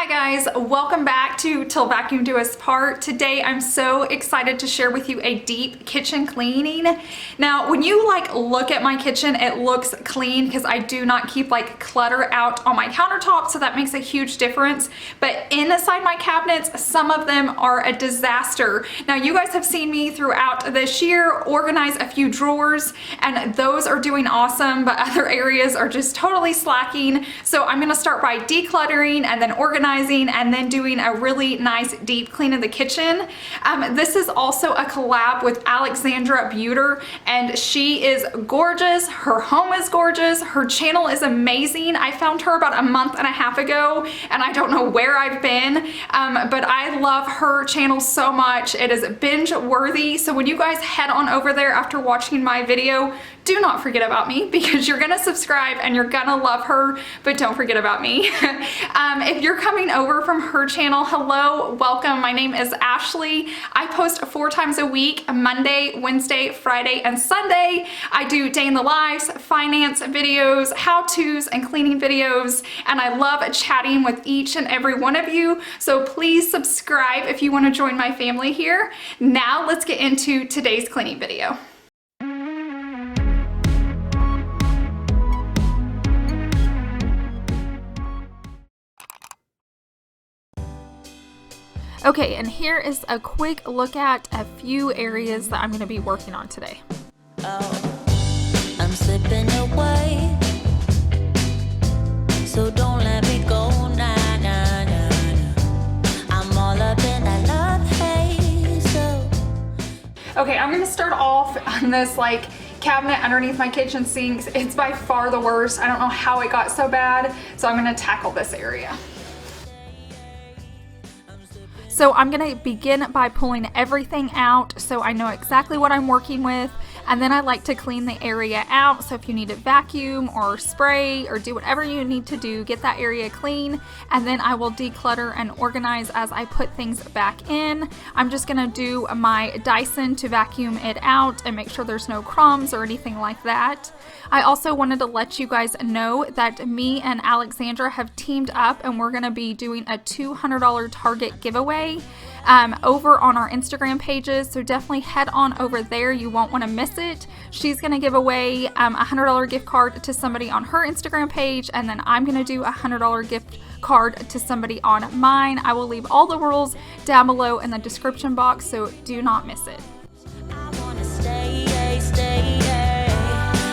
Hi guys, welcome back to Till Vacuum Do Us Part. Today I'm so excited to share with you a deep kitchen cleaning. Now when you look at my kitchen, it looks clean because I do not keep clutter out on my countertop, so that makes a huge difference. But inside my cabinets, some of them are a disaster. Now you guys have seen me throughout this year organize a few drawers, and those are doing awesome, but other areas are just totally slacking. So I'm gonna start by decluttering and then organizing and then doing a really nice deep clean of the kitchen. This is also a collab with Alexandra Buter, and she is gorgeous. Her home is gorgeous. Her channel is amazing. I found her about a month and a half ago, and I don't know where I've been, but I love her channel so much. It is binge worthy. So when you guys head on over there after watching my video, do not forget about me, because you're gonna subscribe and you're gonna love her, but don't forget about me. If you're coming over from her channel, hello, welcome. My name is Ashley. I post 4 times a week, Monday, Wednesday, Friday, and Sunday. I do day in the lives, finance videos, how-tos, and cleaning videos, and I love chatting with each and every one of you. So please subscribe if you want to join my family here. Now let's get into today's cleaning video. Okay, and here is a quick look at a few areas that I'm going to be working on today. Oh, I'm slipping away, so don't let me go, nah, nah, nah, nah. I'm all up in that love haze, so. Okay, I'm going to start off on this cabinet underneath my kitchen sinks. It's by far the worst. I don't know how it got so bad, so I'm going to tackle this area. So I'm going to begin by pulling everything out so I know exactly what I'm working with, and then I like to clean the area out. So if you need to vacuum or spray or do whatever you need to do, get that area clean, and then I will declutter and organize as I put things back in. I'm just going to do my Dyson to vacuum it out and make sure there's no crumbs or anything like that. I also wanted to let you guys know that me and Alexandra have teamed up, and we're going to be doing a $200 Target giveaway over on our Instagram pages, so definitely head on over there. You won't want to miss it. She's going to give away a $100 gift card to somebody on her Instagram page, and then I'm going to do a $100 gift card to somebody on mine. I will leave all the rules down below in the description box, so do not miss it. I wanna stay,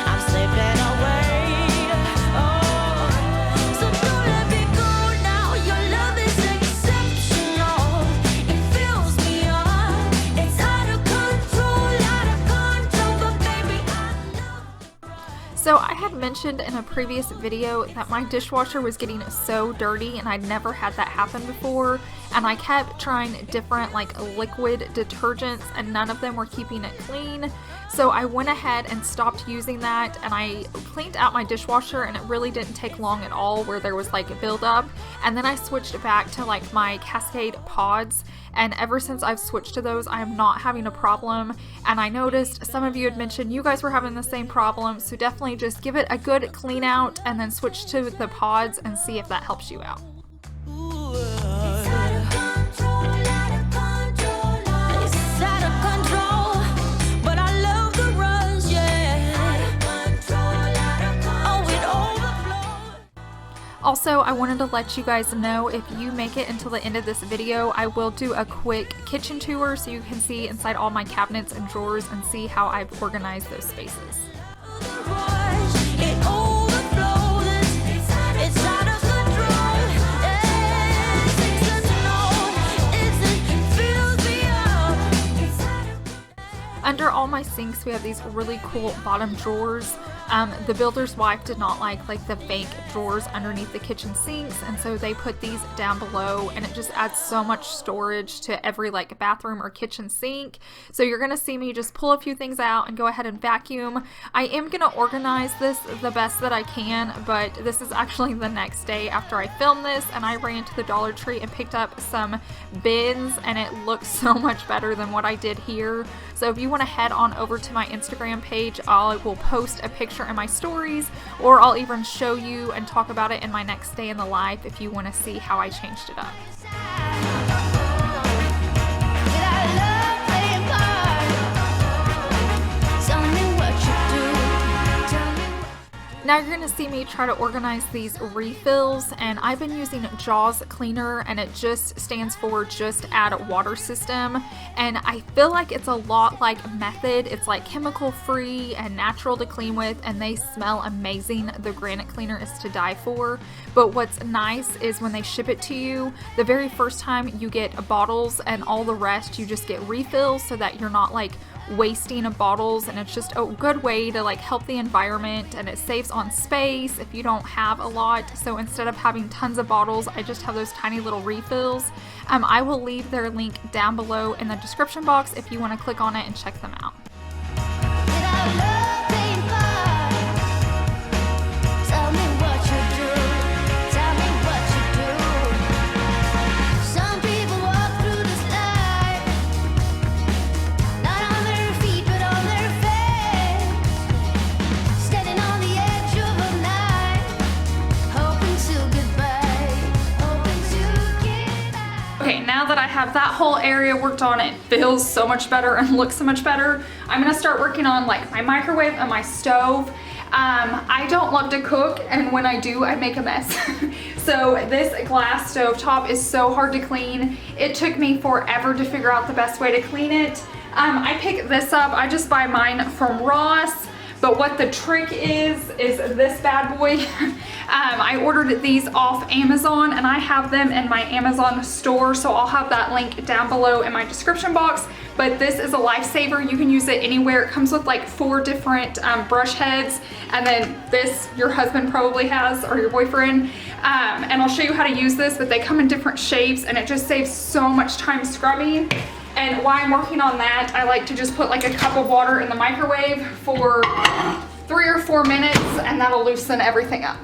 I'm slipping away, oh, so don't let me go now. Your love is exceptional, it fills me up, it's out of control, but baby I love. So I had mentioned in a previous video that my dishwasher was getting so dirty, and I'd never had that happen before, and I kept trying different liquid detergents, and none of them were keeping it clean. So I went ahead and stopped using that, and I cleaned out my dishwasher, and it really didn't take long at all where there was buildup. And then I switched back to my Cascade pods, and ever since I've switched to those, I am not having a problem. And I noticed some of you had mentioned you guys were having the same problem, so definitely just give it a good clean out and then switch to the pods and see if that helps you out. Also, I wanted to let you guys know, if you make it until the end of this video, I will do a quick kitchen tour so you can see inside all my cabinets and drawers and see how I've organized those spaces. Under all my sinks, we have these really cool bottom drawers. The builder's wife did not like the fake drawers underneath the kitchen sinks, and so they put these down below, and it just adds so much storage to every bathroom or kitchen sink. So you're gonna see me just pull a few things out and go ahead and vacuum. I am gonna organize this the best that I can, but this is actually the next day after I filmed this, and I ran to the Dollar Tree and picked up some bins, and it looks so much better than what I did here. So if you want to head on over to my Instagram page, I will post a picture share in my stories, or I'll even show you and talk about it in my next day in the life if you want to see how I changed it up. Now you're going to see me try to organize these refills, and I've been using Jaws Cleaner, and it just stands for just add water system, and I feel like it's a lot like Method. It's like chemical free and natural to clean with, and they smell amazing. The granite cleaner is to die for, but what's nice is when they ship it to you, the very first time you get bottles, and all the rest you just get refills, so that you're not like wasting of bottles, and it's just a good way to like help the environment, and it saves on space if you don't have a lot. So instead of having tons of bottles, I just have those tiny little refills. I will leave their link down below in the description box if you want to click on it and check them out. Now that I have that whole area worked on, it feels so much better and looks so much better. I'm gonna start working on like my microwave and my stove. I don't love to cook, and when I do, I make a mess. So this glass stovetop is so hard to clean. It took me forever to figure out the best way to clean it. I picked this up. I just buy mine from Ross. But what the trick is this bad boy. I ordered these off Amazon, and I have them in my Amazon store, so I'll have that link down below in my description box. But this is a lifesaver. You can use it anywhere. It comes with like 4 different brush heads, and then this your husband probably has, or your boyfriend. And I'll show you how to use this, but they come in different shapes, and it just saves so much time scrubbing. And while I'm working on that, I like to just put like a cup of water in the microwave for 3 or 4 minutes, and that'll loosen everything up.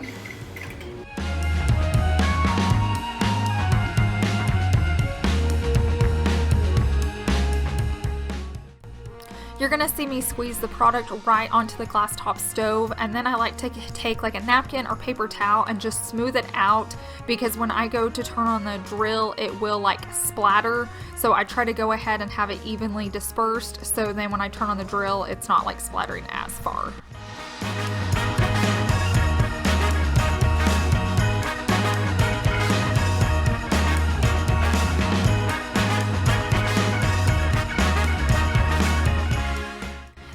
You're gonna see me squeeze the product right onto the glass top stove, and then I like to take like a napkin or paper towel and just smooth it out, because when I go to turn on the drill, it will like splatter. So I try to go ahead and have it evenly dispersed, so then when I turn on the drill, it's not like splattering as far.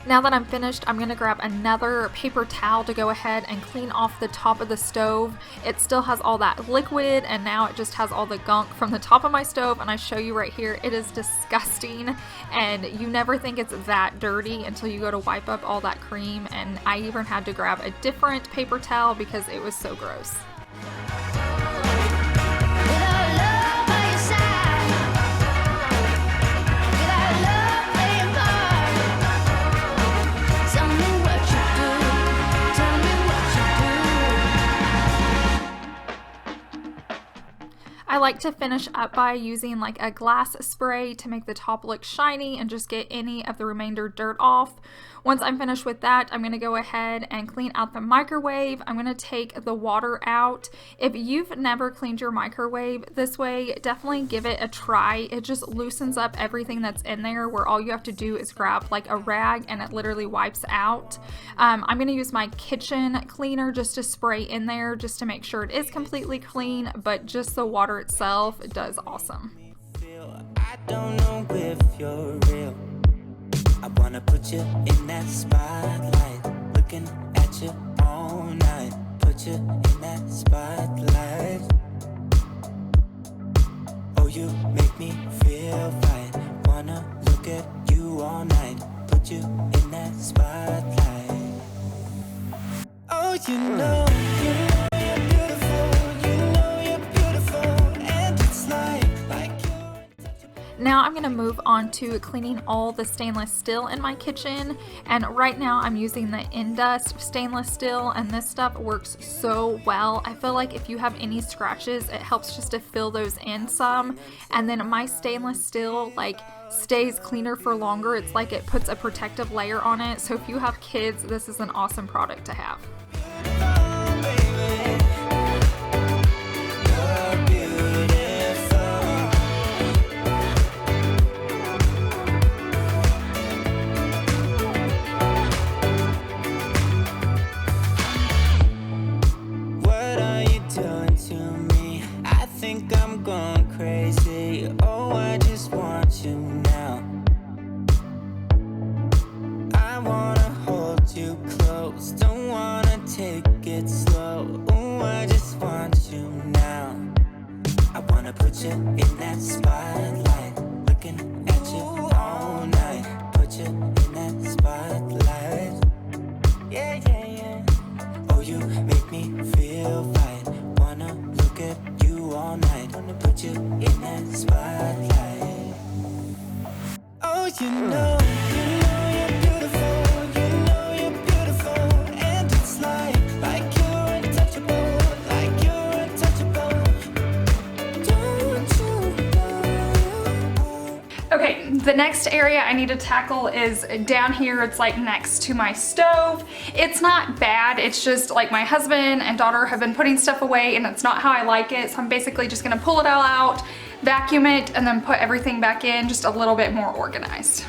Now that I'm finished, I'm going to grab another paper towel to go ahead and clean off the top of the stove. It still has all that liquid, and now it just has all the gunk from the top of my stove, and I show you right here. It is disgusting, and you never think it's that dirty until you go to wipe up all that cream, and I even had to grab a different paper towel because it was so gross. I like to finish up by using like a glass spray to make the top look shiny and just get any of the remainder dirt off. Once I'm finished with that, I'm going to go ahead and clean out the microwave. I'm going to take the water out. If you've never cleaned your microwave this way, definitely give it a try. It just loosens up everything that's in there, where all you have to do is grab like a rag and it literally wipes out. I'm going to use my kitchen cleaner just to spray in there just to make sure it is completely clean, but just the water itself does awesome. I don't know if you're real. I wanna put you in that spotlight, looking at you all night. Put you in that spotlight. Oh, you make me feel right. Wanna look at you all night. Put you in that spotlight. Oh, you know you're beautiful. You know you're beautiful, and it's like you're. Now I'm gonna move on to cleaning all the stainless steel in my kitchen. And right now I'm using the Indust stainless steel, and this stuff works so well. I feel like if you have any scratches, it helps just to fill those in some. And then my stainless steel like stays cleaner for longer. It's like it puts a protective layer on it. So if you have kids, this is an awesome product to have. I'm going crazy. Oh, I just want you now. I wanna hold you close, don't wanna take it slow. Oh, I just want you now. I wanna put you in that spotlight, looking at you all night. Put you in that spotlight. Yeah, yeah, yeah. Oh, you make me feel right. Wanna look at you all night. Wanna put you in that spotlight. Oh, you know you're beautiful. You know you're beautiful. And it's like you're untouchable. Like you're untouchable. Don't you know? Okay, the next area I need to tackle is down here. It's like next to my stove. It's not bad. It's just like my husband and daughter have been putting stuff away and it's not how I like it. So I'm basically just gonna pull it all out, vacuum it, and then put everything back in just a little bit more organized.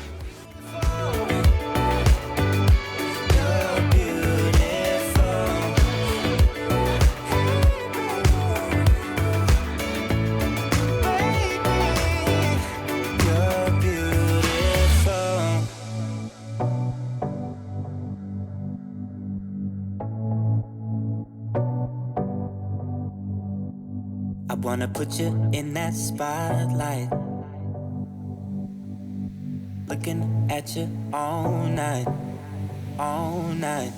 I wanna put you in that spotlight, looking at you all night, all night.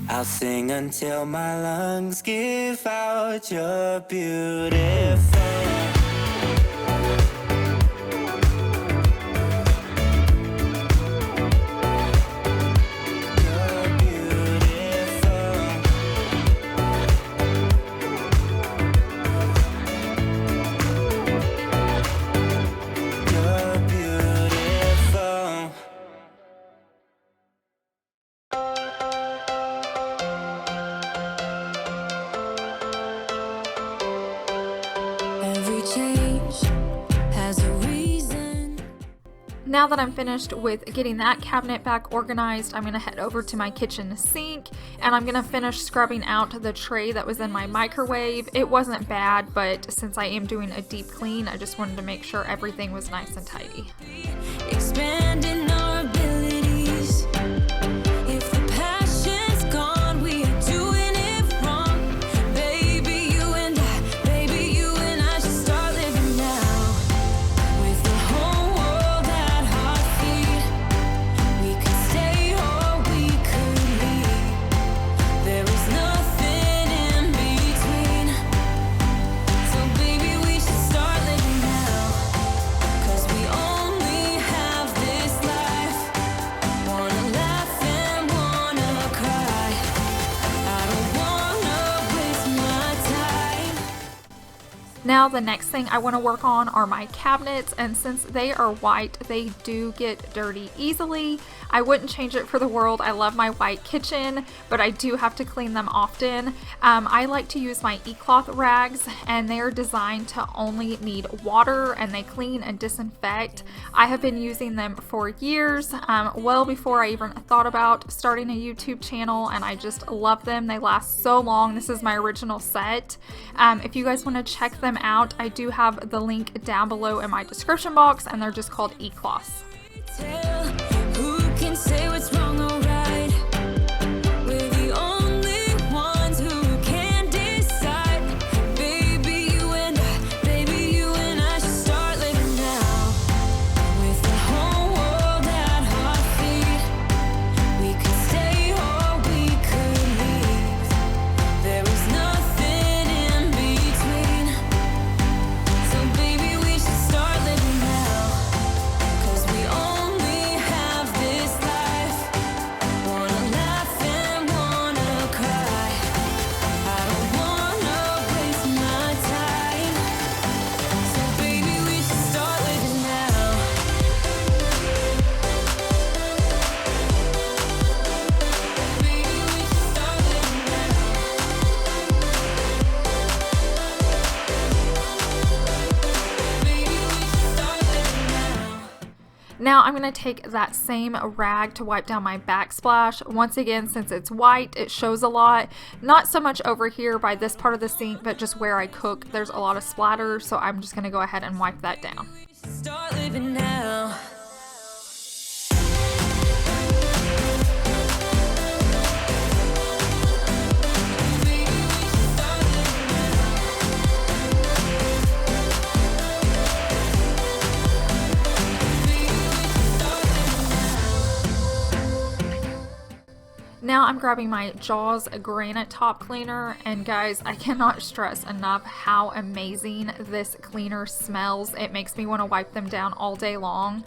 I'll sing until my lungs give out. You're beautiful. Now that I'm finished with getting that cabinet back organized, I'm gonna head over to my kitchen sink and I'm gonna finish scrubbing out the tray that was in my microwave. It wasn't bad, but since I am doing a deep clean, I just wanted to make sure everything was nice and tidy. Expanding our abilities. If the passion's gone, we are doing it wrong. Baby, you and I should start living now. With the whole world at our feet, we could stay or we could leave. There is nothing in between. So baby, we should start living now. 'Cause we only have this life. Wanna laugh and wanna cry. I don't wanna waste my time. Now the next thing I want to work on are my cabinets, and since they are white, they do get dirty easily. I wouldn't change it for the world. I love my white kitchen, but I do have to clean them often. I like to use my e-cloth rags, and they're designed to only need water, and they clean and disinfect. I have been using them for years, well before I even thought about starting a YouTube channel, and I just love them. They last so long. This is my original set. If you guys want to check them out, I do have the link down below in my description box, and they're just called e-cloths. Tell who can say what's wrong or right. We're the only ones who can decide. Baby, you and I should start living now. With the whole world at our feet, we could stay or we could leave. There is nothing in between. So baby, we should start living now. Now I'm going to take that same rag to wipe down my backsplash. Once again, since it's white, it shows a lot. Not so much over here by this part of the sink, but just where I cook, there's a lot of splatter, so I'm just going to go ahead and wipe that down. Start living now. Now I'm grabbing my Jaws Granite Top Cleaner, and guys, I cannot stress enough how amazing this cleaner smells. It makes me want to wipe them down all day long.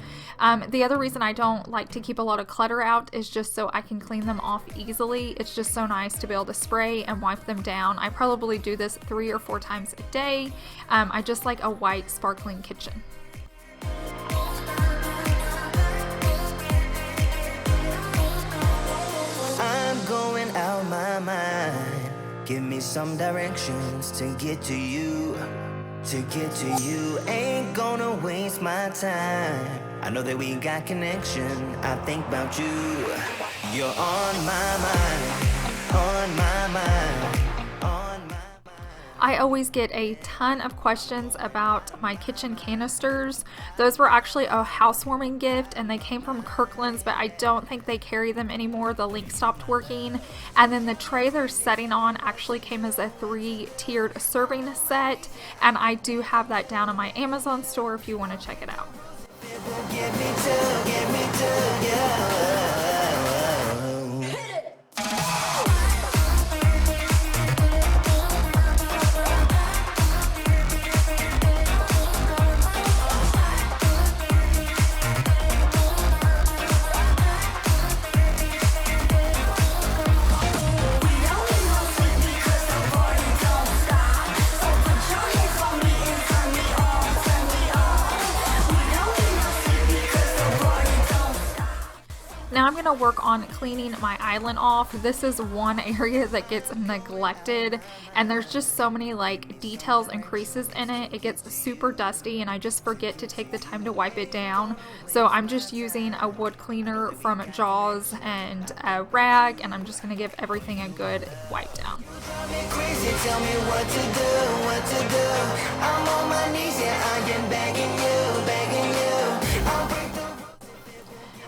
The other reason I don't like to keep a lot of clutter out is just so I can clean them off easily. It's just so nice to be able to spray and wipe them down. I probably do this 3 or 4 times a day. I just like a white sparkling kitchen. I'm going out my mind. Give me some directions to get to you. To get to you, ain't gonna waste my time. I know that we got connection. I think about you. You're on my mind. On my mind. I always get a ton of questions about my kitchen canisters. Those were actually a housewarming gift and they came from Kirkland's, but I don't think they carry them anymore. The link stopped working. And then the tray they're setting on actually came as a 3-tiered serving set, and I do have that down on my Amazon store if you want to check it out. Get me to, yeah. Now I'm going to work on cleaning my island off. This is one area that gets neglected, and there's just so many like details and creases in it. It gets super dusty and I just forget to take the time to wipe it down. So I'm just using a wood cleaner from Jaws and a rag, and I'm just going to give everything a good wipe down. Tell me what to do. I'm on my knees, yeah, I am begging you. I'll break the...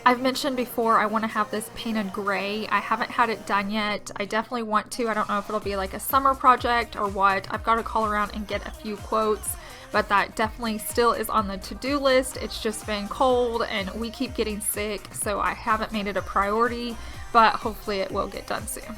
I've mentioned before I want to have this painted gray. I haven't had it done yet. I definitely want to. I don't know if it'll be like a summer project or what. I've got to call around and get a few quotes, but that definitely still is on the to-do list. It's just been cold and we keep getting sick, so I haven't made it a priority, but hopefully it will get done soon.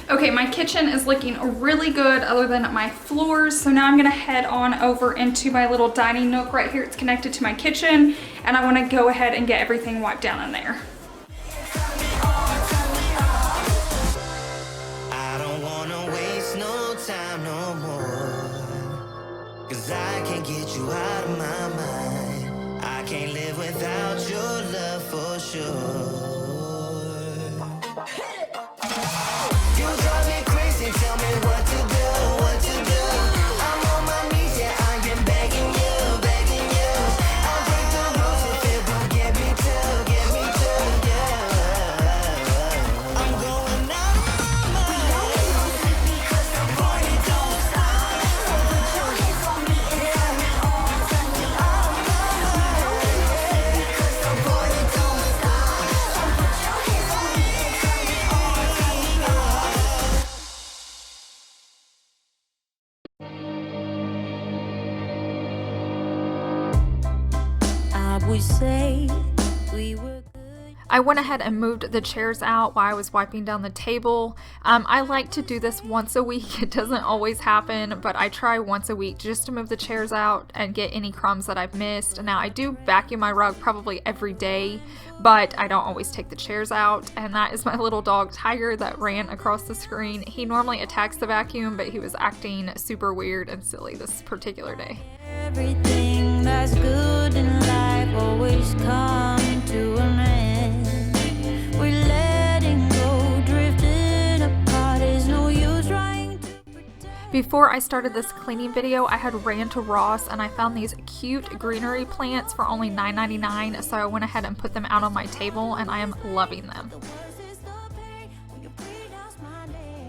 Okay, my kitchen is looking really good other than my floors. So now I'm gonna head on over into my little dining nook right here. It's connected to my kitchen, and I wanna go ahead and get everything wiped down in there. I don't wanna waste no time no more, 'cause I can't get you out of my mind. I can't live without your love for sure. You drive me crazy, tell me what to do. I'm on my knees, yeah, I am begging you. I'll break the rules if it will get me to, yeah. I'm going out of my mind, because the party don't stop. So put your hands on me and turn me on. Because the party don't stop. So put your hands on me and turn me on. I would say we were good. I went ahead and moved the chairs out while I was wiping down the table. I like to do this once a week. It doesn't always happen, but I try once a week just to move the chairs out and get any crumbs that I've missed. Now I do vacuum my rug probably every day, but I don't always take the chairs out. And that is my little dog Tiger that ran across the screen. He normally attacks the vacuum, but he was acting super weird and silly this particular day. Everything that's good in life always comes to an end. We're letting go, drifting apart. There's no use trying to pretend. Before I started this cleaning video, I had ran to Ross and I found these cute greenery plants for only $9.99, so I went ahead and put them out on my table and I am loving them.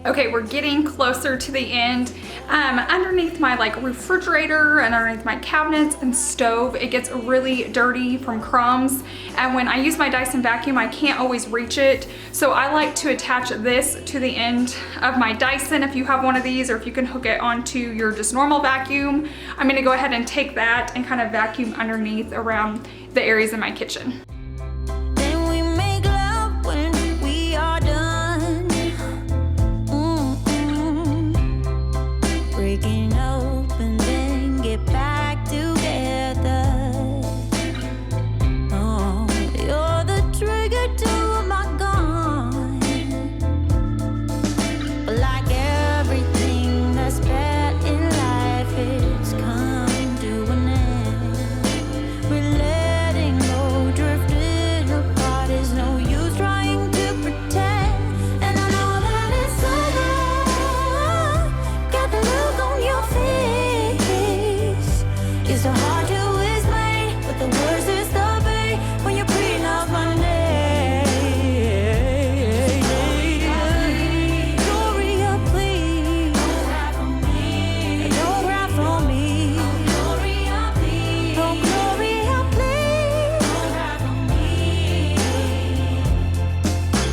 Okay, we're getting closer to the end. Underneath my refrigerator and underneath my cabinets and stove, it gets really dirty from crumbs. And when I use my Dyson vacuum, I can't always reach it. So I like to attach this to the end of my Dyson if you have one of these, or if you can hook it onto your just normal vacuum. I'm gonna go ahead and take that and kind of vacuum underneath around the areas in my kitchen. Then we make love when we are done. Breaking up and then get back together. Oh, you're the trigger to my gun. But like everything that's bad in life, it's come to an end. We're letting go, drifting apart. There's no use trying to pretend. And I know that it's over. Got the look on your face. It's so hard to explain, but the words is the pain when you're breathing out my name. Gloria, please. Don't cry for me. Don't cry for me. Gloria, please. Oh, Gloria, please. Don't cry for me.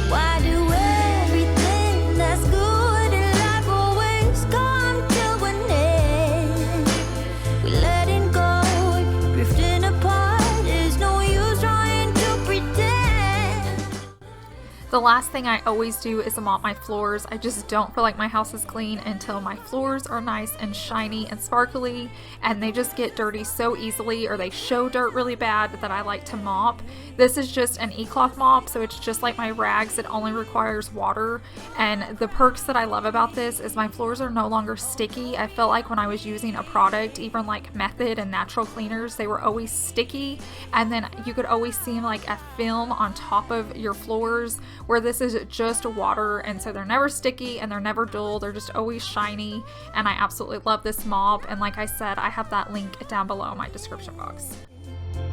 Why do everything that's good in life always come to an end? We letting go, drifting apart. There's no use trying to pretend. The last thing I always do is mop my floors. I just don't feel like my house is clean until my floors are nice and shiny and sparkly, and they just get dirty so easily, or they show dirt really bad, that I like to mop. This is just an e-cloth mop, so it's just like my rags. It only requires water, and the perks that I love about this is my floors are no longer sticky. I felt like when I was using a product, even like Method and natural cleaners, they were always sticky, and then you could always see like a film on top of your floors, where this is just water, and so they're never sticky and they're never dull. They're just always shiny, and I absolutely love this mop. And like I said, I have that link down below in my description box.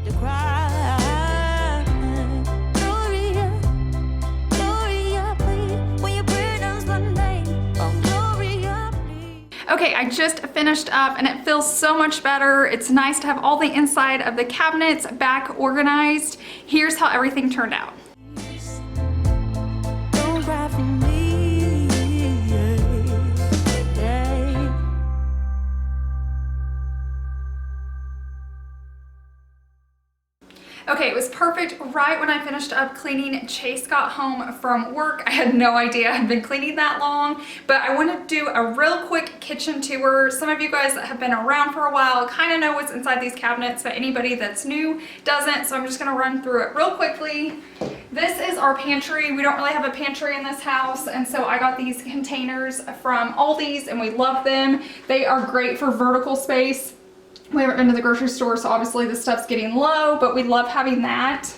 To cry. Gloria, Gloria, please. When your burdens my name. Oh, Gloria, please. Okay, I just finished up and it feels so much better. It's nice to have all the inside of the cabinets back organized. Here's how everything turned out. Don't cry for me. Yeah. Okay, it was perfect right when I finished up cleaning. Chase got home from work. I had no idea I'd been cleaning that long, but I want to do a real quick kitchen tour. Some of you guys that have been around for a while kind of know what's inside these cabinets, but anybody that's new doesn't, so I'm just going to run through it real quickly. This is our pantry. We don't really have a pantry in this house, and so I got these containers from Aldi's and we love them. They are great for vertical space. We haven't been to the grocery store, so obviously this stuff's getting low, but we love having that.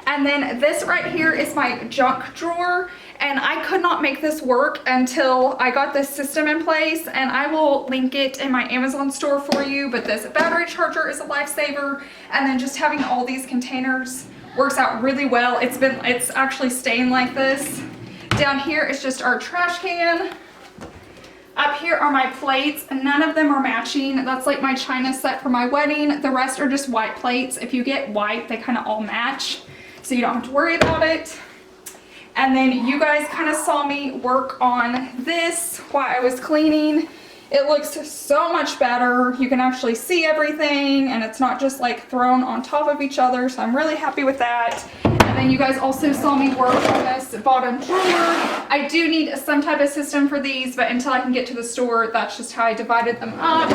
And then this right here is my junk drawer, and I could not make this work until I got this system in place, and I will link it in my Amazon store for you. But this battery charger is a lifesaver, and then just having all these containers works out really well. It's actually staying like this. Down here is just our trash can. Up here are my plates, and none of them are matching. That's like my china set for my wedding. The rest are just white plates. If you get white, they kind of all match, so you don't have to worry about it. And then you guys kind of saw me work on this while I was cleaning. It looks so much better. You can actually see everything, and it's not just like thrown on top of each other, so I'm really happy with that. And then you guys also saw me work on this bottom drawer. I do need some type of system for these, but until I can get to the store, that's just how I divided them up.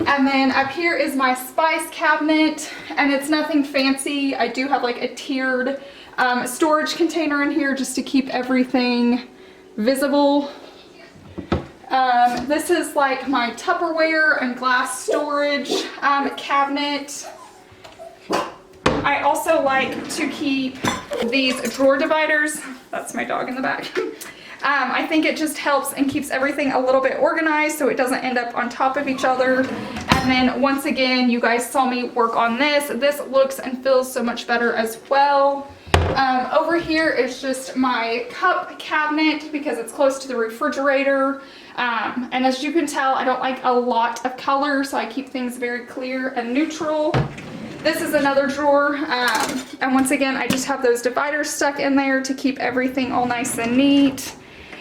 And then up here is my spice cabinet, and it's nothing fancy. I do have like a tiered storage container in here just to keep everything visible. This is like my Tupperware and glass storage cabinet. I also like to keep these drawer dividers. That's my dog in the back. I think it just helps and keeps everything a little bit organized so it doesn't end up on top of each other. And then once again, you guys saw me work on this. This looks and feels so much better as well. Over here is just my cup cabinet because it's close to the refrigerator. And as you can tell, I don't like a lot of color, so I keep things very clear and neutral. This is another drawer, and once again, I just have those dividers stuck in there to keep everything all nice and neat.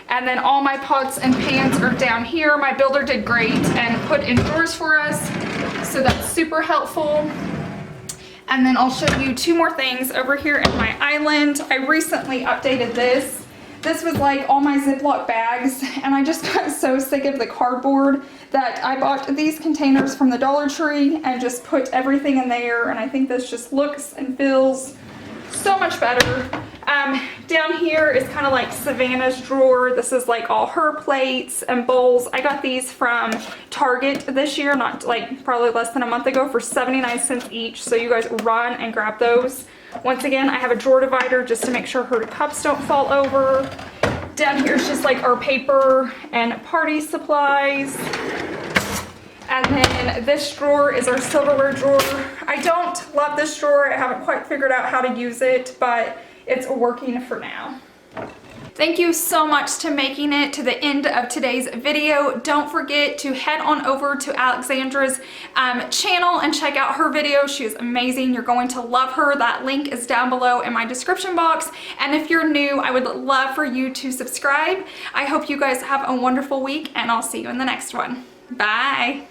And then all my pots and pans are down here. My builder did great and put in drawers for us, so that's super helpful. And then I'll show you two more things over here in my island. I recently updated this. This was like all my Ziploc bags, and I just got so sick of the cardboard that I bought these containers from the Dollar Tree and just put everything in there, and I think this just looks and feels so much better. Down here is kind of like Savannah's drawer. This is like all her plates and bowls. I got these from Target this year, not like probably less than a month ago, for 79 cents each, so you guys run and grab those. Once again, I have a drawer divider just to make sure her cups don't fall over. Down here is just like our paper and party supplies. And then this drawer is our silverware drawer. I don't love this drawer. I haven't quite figured out how to use it, but it's working for now. Thank you so much to making it to the end of today's video. Don't forget to head on over to Alexandra's channel and check out her video. She is amazing. You're going to love her. That link is down below in my description box. And if you're new, I would love for you to subscribe. I hope you guys have a wonderful week, and I'll see you in the next one. Bye.